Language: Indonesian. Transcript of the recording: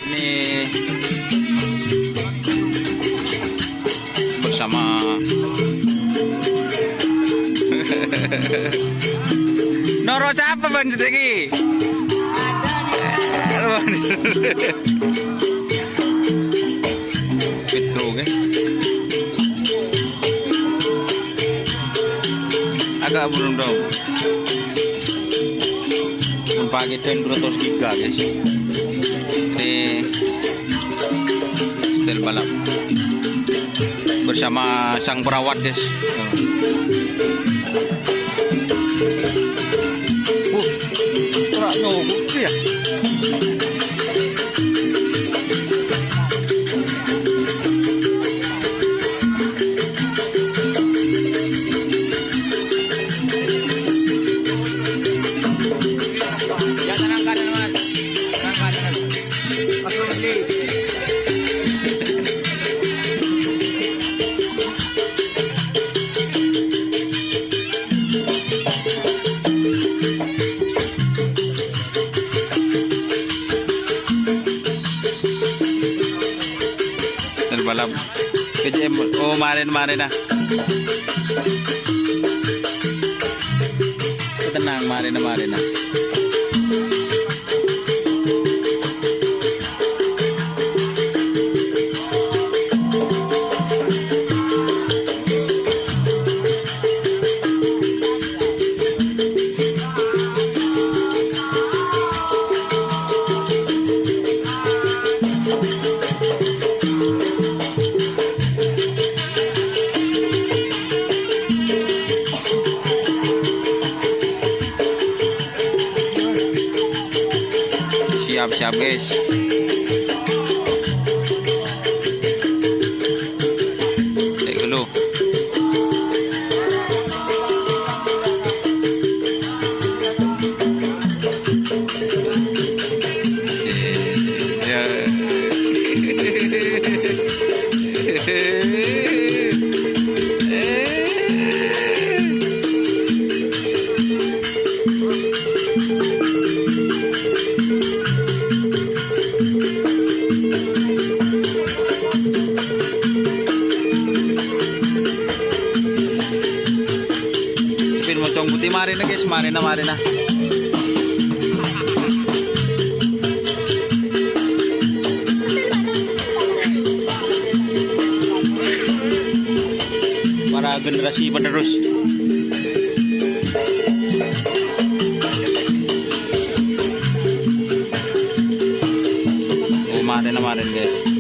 Ini bersama Noro siapa Bang Ceteki? Itu kan agak burung dong. Pagi dan 203 guys. Ini setel balap bersama sang perawat guys. Ya. Balap kejam kemarin nah tenang kemarin nah siap guys. Cek dulu. Mocong putih mari na guys, mari na. Para generasi penerus. Oh, mari na guys.